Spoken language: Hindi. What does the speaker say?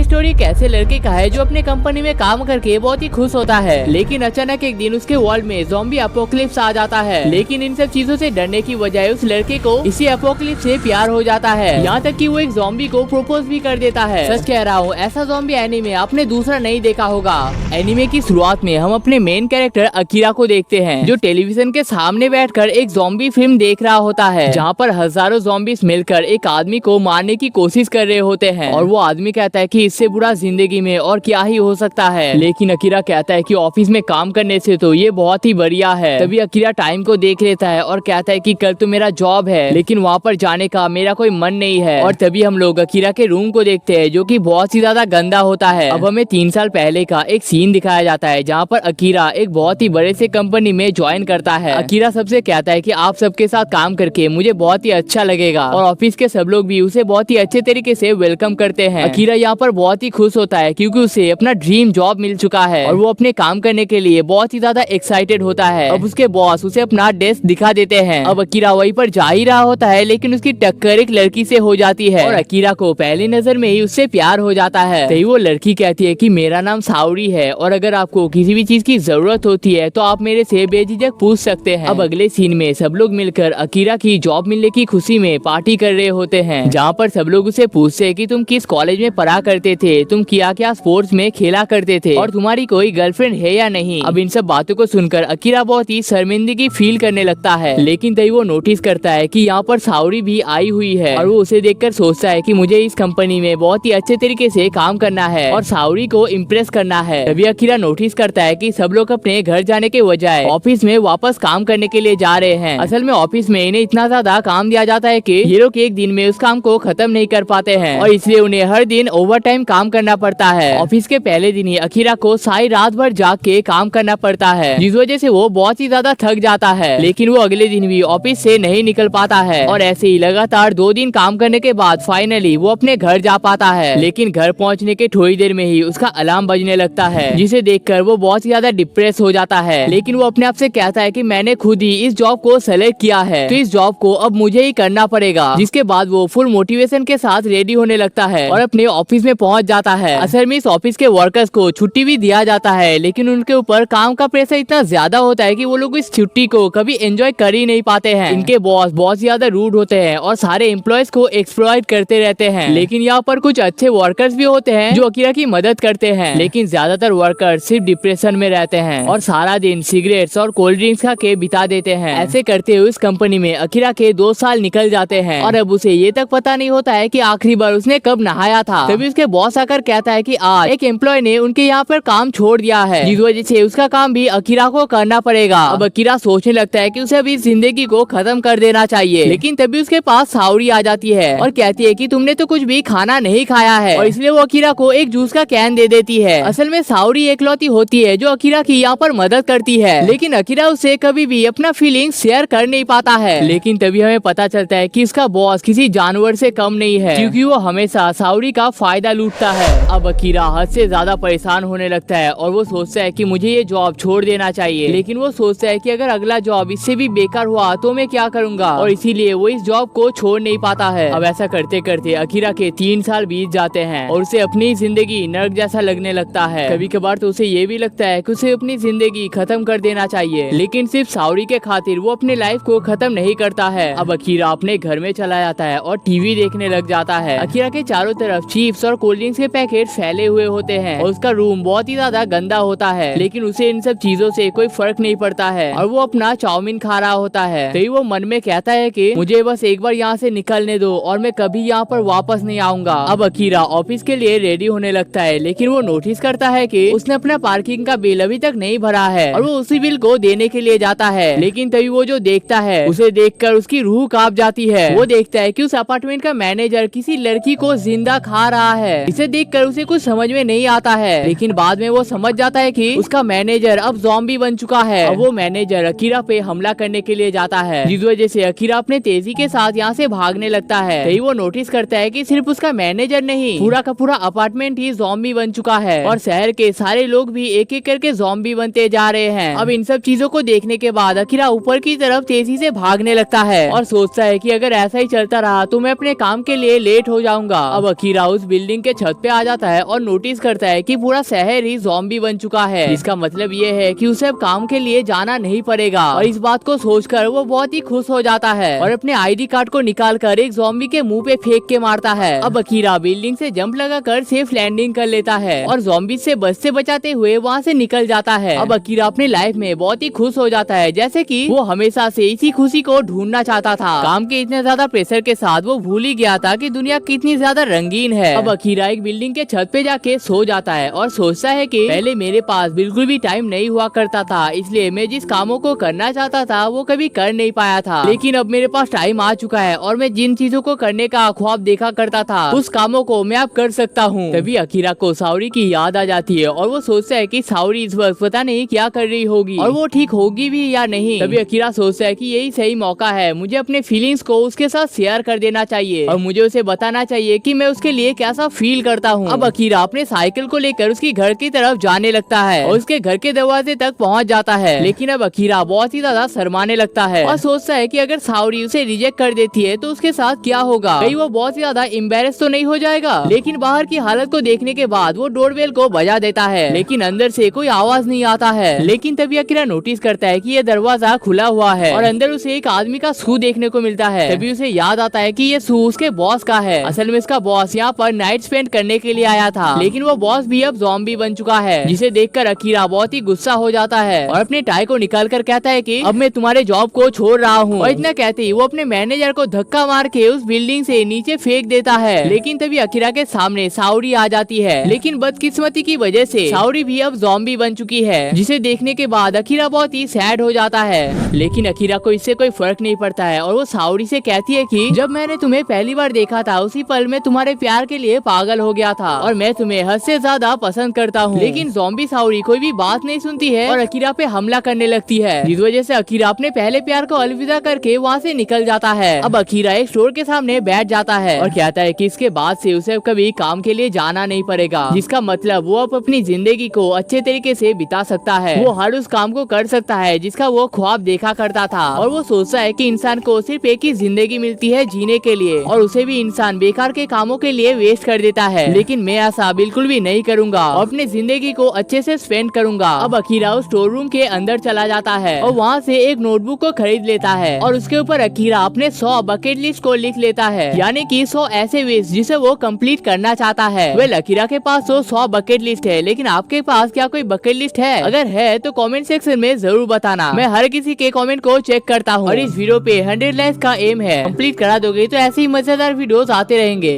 स्टोरी एक ऐसे लड़के का है जो अपने कंपनी में काम करके बहुत ही खुश होता है, लेकिन अचानक एक दिन उसके वर्ल्ड में ज़ॉम्बी अपोकलिप्स आ जाता है। लेकिन इन सब चीजों से डरने की बजाय उस लड़के को इसी अपोकलिप्स से प्यार हो जाता है, यहाँ तक कि वो एक ज़ॉम्बी को प्रपोज भी कर देता है। सच कह रहा हूँ, ऐसा ज़ॉम्बी एनीमे आपने दूसरा नहीं देखा होगा। एनीमे की शुरुआत में हम अपने मेन कैरेक्टर अकीरा को देखते हैं, जो टेलीविजन के सामने बैठकर एक ज़ॉम्बी फिल्म देख रहा होता है, जहाँ पर हजारों ज़ॉम्बीज मिलकर एक आदमी को मारने की कोशिश कर रहे होते हैं। और वो आदमी कहता है कि इससे बुरा जिंदगी में और क्या ही हो सकता है। लेकिन अकीरा कहता है कि ऑफिस में काम करने से तो ये बहुत ही बढ़िया है। तभी अकीरा टाइम को देख लेता है और कहता है कि कल तो मेरा जॉब है, लेकिन वहाँ पर जाने का मेरा कोई मन नहीं है। और तभी हम लोग अकीरा के रूम को देखते हैं, जो कि बहुत ही ज्यादा गंदा होता है। अब हमें 3 साल पहले का एक सीन दिखाया जाता है, जहाँ पर अकीरा एक बहुत ही बड़े से कंपनी में ज्वाइन करता है। अकीरा सबसे कहता है कि आप सबके साथ काम करके मुझे बहुत ही अच्छा लगेगा, और ऑफिस के सब लोग भी उसे बहुत ही अच्छे तरीके से वेलकम करते हैं। अकीरा यहाँ पर बहुत ही खुश होता है, क्योंकि उसे अपना ड्रीम जॉब मिल चुका है और वो अपने काम करने के लिए बहुत ही ज्यादा एक्साइटेड होता है। अब उसके बॉस उसे अपना डेस्क दिखा देते हैं। अब अकीरा वहीं पर जा ही रहा होता है, लेकिन उसकी टक्कर एक लड़की से हो जाती है और अकीरा को पहली नजर में ही उससे प्यार हो जाता है। तभी वो लड़की कहती है कि मेरा नाम साउरी है, और अगर आपको किसी भी चीज की जरूरत होती है तो आप मेरे से बेझिझक पूछ सकते हैं। अब अगले सीन में सब लोग मिलकर अकीरा की जॉब मिलने की खुशी में पार्टी कर रहे होते हैं, जहाँ पर सब लोग उसे पूछते हैं कि तुम किस कॉलेज में पढ़ा करते थे, तुम क्या क्या स्पोर्ट्स में खेला करते थे, और तुम्हारी कोई गर्लफ्रेंड है या नहीं। अब इन सब बातों को सुनकर अकीरा बहुत ही शर्मिंदगी फील करने लगता है। लेकिन तभी वो नोटिस करता है कि यहाँ पर साउरी भी आई हुई है, और वो उसे देखकर सोचता है कि मुझे इस कंपनी में बहुत ही अच्छे तरीके से काम करना है और साउरी को इम्प्रेस करना है। तभी अकीरा नोटिस करता है कि सब लोग अपने घर जाने के बजाय ऑफिस में वापस काम करने के लिए जा रहे हैं। असल में ऑफिस में इन्हें इतना ज्यादा काम दिया जाता है कि ये लोग एक दिन में उस काम को खत्म नहीं कर पाते हैं, और इसलिए उन्हें हर दिन ओवर टाइम काम करना पड़ता है। ऑफिस के पहले दिन ही अकीरा को सारी रात भर जाग के काम करना पड़ता है, जिस वजह से वो बहुत ही ज्यादा थक जाता है। लेकिन वो अगले दिन भी ऑफिस से नहीं निकल पाता है, और ऐसे ही लगातार 2 दिन काम करने के बाद फाइनली वो अपने घर जा पाता है। लेकिन घर पहुंचने के थोड़ी देर में ही उसका अलार्म बजने लगता है, जिसे देखकर वो बहुत ही ज्यादा डिप्रेस हो जाता है। लेकिन वो अपने आप से कहता है कि मैंने खुद ही इस जॉब को सेलेक्ट किया है, तो इस जॉब को अब मुझे ही करना पड़ेगा। जिसके बाद वो फुल मोटिवेशन के साथ रेडी होने लगता है और अपने ऑफिस में पहुंच जाता है। असल में इस ऑफिस के वर्कर्स को छुट्टी भी दिया जाता है, लेकिन उनके ऊपर काम का प्रेशर इतना ज्यादा होता है कि वो लोग इस छुट्टी को कभी एंजॉय कर ही नहीं पाते हैं। इनके बॉस बहुत ज्यादा रूड होते हैं और सारे एम्प्लॉयज को एक्सप्लॉइट करते रहते हैं। लेकिन यहाँ पर कुछ अच्छे वर्कर्स भी होते हैं जो अकीरा की मदद करते हैं, लेकिन ज्यादातर वर्कर्स सिर्फ डिप्रेशन में रहते हैं और सारा दिन सिगरेट्स और कोल्ड ड्रिंक्स खा के बिता देते हैं। ऐसे करते हुए इस कंपनी में अकीरा के 2 साल निकल जाते हैं, और अब उसे ये तक पता नहीं होता है कि आखिरी बार उसने कब नहाया था। तभी उसके बॉस आकर कहता है कि आज एक एम्प्लॉय ने उनके यहाँ पर काम छोड़ दिया है, जिस वजह से उसका काम भी अकीरा को करना पड़ेगा। अब अकीरा सोचने लगता है कि उसे अभी जिंदगी को खत्म कर देना चाहिए, लेकिन तभी उसके पास साउरी आ जाती है और कहती है कि तुमने तो कुछ भी खाना नहीं खाया है, और इसलिए वो अकीरा को एक जूस का कैन दे देती है। असल में साउरी एकलौती होती है जो अकीरा की यहाँ पर मदद करती है, लेकिन अकीरा उससे कभी भी अपना फीलिंग शेयर कर नहीं पाता है। लेकिन तभी हमें पता चलता है कि इसका बॉस किसी जानवर से कम नहीं है, क्योंकि वो हमेशा साउरी का फायदा लूटता है। अब अकीरा हद से ज्यादा परेशान होने लगता है और वो सोचता है कि मुझे ये जॉब छोड़ देना चाहिए, लेकिन वो सोचता है कि अगर अगला जॉब इससे भी बेकार हुआ तो मैं क्या करूँगा, और इसीलिए वो इस जॉब को छोड़ नहीं पाता है। अब ऐसा करते करते अकीरा के 3 साल बीत जाते हैं और उसे अपनी जिंदगी नर्क जैसा लगने लगता है। कभी कभार तो उसे ये भी लगता है कि उसे अपनी जिंदगी खत्म कर देना चाहिए, लेकिन सिर्फ साउरी के खातिर वो अपने लाइफ को खत्म नहीं करता है। अब अकीरा अपने घर में चला जाता है और टीवी देखने लग जाता है। अकीरा के चारों तरफ चिप्स और कोल्ड ड्रिंक्स के पैकेट फैले हुए होते हैं और उसका रूम बहुत ही ज्यादा गंदा होता है, लेकिन उसे इन सब चीजों से कोई फर्क नहीं पड़ता है और वो अपना चाउमीन खा रहा होता है। तो वो मन में कहता है कि मुझे बस एक बार यहाँ से निकलने दो और मैं कभी यहाँ पर वापस नहीं आऊंगा। अब अकीरा ऑफिस के लिए रेडी होने लगता है, लेकिन वो नोटिस करता है कि उसने अपना पार्किंग का बिल अभी तक नहीं भरा है, और वो उसी बिल को देने के लिए जाता है। लेकिन तभी वो जो देखता है उसे देखकर उसकी रूह कांप जाती है। वो देखता है कि उस अपार्टमेंट का मैनेजर किसी लड़की को जिंदा खा रहा है। इसे देखकर उसे कुछ समझ में नहीं आता है, लेकिन बाद में वो समझ जाता है कि उसका मैनेजर अब ज़ॉम्बी बन चुका है। अब वो मैनेजर अकीरा पे हमला करने के लिए जाता है, जिस वजह से अकीरा अपने तेजी के साथ यहाँ से भागने लगता है। तभी वो नोटिस करता है कि सिर्फ उसका मैनेजर नहीं, पूरा का पूरा अपार्टमेंट ही ज़ॉम्बी बन चुका है और शहर के सारे लोग भी एक एक करके ज़ॉम्बी बनते जा रहे हैं। अब इन सब चीजों को देखने के बाद अकीरा ऊपर की तरफ तेजी से भागने लगता है और सोचता है कि अगर ऐसा ही चलता रहा तो मैं अपने काम के लिए लेट हो जाऊंगा। अब अकीरा उस बिल्डिंग के छत पे आ जाता है और नोटिस करता है कि पूरा शहर ही ज़ॉम्बी बन चुका है। इसका मतलब ये है कि उसे अब काम के लिए जाना नहीं पड़ेगा और इस बात को सोचकर वो बहुत ही खुश हो जाता है और अपने आईडी कार्ड को निकाल कर एक ज़ॉम्बी के मुंह पे फेंक के मारता है। अब अकीरा बिल्डिंग से जंप लगाकर सेफ लैंडिंग कर लेता है और ज़ॉम्बी से बचते बचाते हुए वहाँ से निकल जाता है। अब अकीरा अपने लाइफ में बहुत ही खुश हो जाता है, जैसे कि वो हमेशा से इसी खुशी को ढूंढना चाहता था। काम के इतने ज्यादा प्रेशर के साथ वो भूल ही गया था कि दुनिया कितनी ज्यादा रंगीन है। अब अकीरा एक बिल्डिंग के छत पे जाके सो जाता है और सोचता है कि पहले मेरे पास बिल्कुल भी टाइम नहीं हुआ करता था, इसलिए मैं जिस कामों को करना चाहता था वो कभी कर नहीं पाया था। लेकिन अब मेरे पास टाइम आ चुका है और मैं जिन चीजों को करने का ख्वाब देखा करता था उस कामों को मैं अब कर सकता हूँ। तभी अकीरा को सावरी की याद आ जाती है और वो सोचता है कि सावरी इस वक्त पता नहीं क्या कर रही होगी और वो ठीक होगी भी या नहीं। तभी अकीरा सोचता है कि यही सही मौका है, मुझे अपने फीलिंग्स को उसके साथ शेयर कर देना चाहिए और मुझे उसे बताना चाहिए कि मैं उसके लिए कैसा फील करता हूँ। अब अकीरा अपने साइकिल को लेकर उसकी घर की तरफ जाने लगता है और उसके घर के दरवाजे तक पहुँच जाता है। लेकिन अब अकीरा बहुत ही ज्यादा शर्माने लगता है और सोचता है कि अगर सावरी उसे रिजेक्ट कर देती है तो उसके साथ क्या होगा, कहीं वो बहुत ही ज्यादा एम्बेरस तो नहीं हो जाएगा। लेकिन बाहर की हालत को देखने के बाद वो डोरबेल को बजा देता है, लेकिन अंदर से कोई आवाज नहीं आता है। लेकिन तभी अकीरा नोटिस करता है कि ये दरवाजा खुला हुआ है और अंदर उसे एक आदमी का शू देखने को मिलता है। तभी उसे याद आता है कि ये शू उसके बॉस का है। असल में इसका बॉस यहाँ पर नाइट स्पेंड करने के लिए आया था, लेकिन वो बॉस भी अब ज़ॉम्बी बन चुका है, जिसे देखकर अकीरा बहुत ही गुस्सा हो जाता है और अपने टाई को निकाल कर कहता है कि अब मैं तुम्हारे जॉब को छोड़ रहा हूँ। और इतना कहते ही वो अपने मैनेजर को धक्का मार के उस बिल्डिंग से नीचे फेंक देता है। लेकिन तभी अकीरा के सामने सावरी आ जाती है, लेकिन बदकिस्मती की वजह से सावरी भी अब ज़ॉम्बी बन चुकी है, जिसे देखने के बाद अकीरा बहुत ही सैड हो जाता है। लेकिन अकीरा को इससे कोई फर्क नहीं पड़ता है और वो सावरी से कहती है कि जब मैंने तुम्हें पहली बार देखा था उसी पल में तुम्हारे प्यार के लिए पागल हो गया था और मैं तुम्हें हद से ज्यादा पसंद करता हूँ। लेकिन ज़ॉम्बी सावरी कोई भी बात नहीं सुनती है और अकीरा पे हमला करने लगती है, जिस वजह से अकीरा अपने पहले प्यार को अलविदा करके वहाँ से निकल जाता है। अब अकीरा एक स्टोर के सामने बैठ जाता है और कहता है कि इसके बाद से उसे कभी काम के लिए जाना नहीं पड़ेगा, जिसका मतलब वो अब अपनी जिंदगी को अच्छे तरीके से बिता सकता है। वो हर उस काम को कर सकता है जिसका वो ख्वाब देखा करता था और वो सोचता है कि इंसान को सिर्फ एक ही जिंदगी मिलती है जीने के लिए और उसे भी इंसान बेकार के कामों के लिए वेस्ट कर देता है। लेकिन मैं ऐसा बिल्कुल भी नहीं करूँगा और अपनी जिंदगी को अच्छे से स्पेंड करूँगा। अब अकीरा उस स्टोर रूम के अंदर चला जाता है और वहाँ से एक नोटबुक को खरीद लेता है और उसके ऊपर अकीरा अपने 100 बकेट लिस्ट को लिख लेता है, यानी कि 100 ऐसे विश जिसे वो कंप्लीट करना चाहता है। वेल अकीरा के पास तो 100 बकेट लिस्ट है, लेकिन आपके पास क्या कोई बकेट लिस्ट है? अगर है तो कमेंट सेक्शन में जरूर बताना, मैं हर किसी के कमेंट को चेक करता हूँ और इस वीडियो पे 100 लाइक्स का एम है। कंप्लीट करा दोगे तो ऐसे ही मजेदार वीडियोस आते रहेंगे।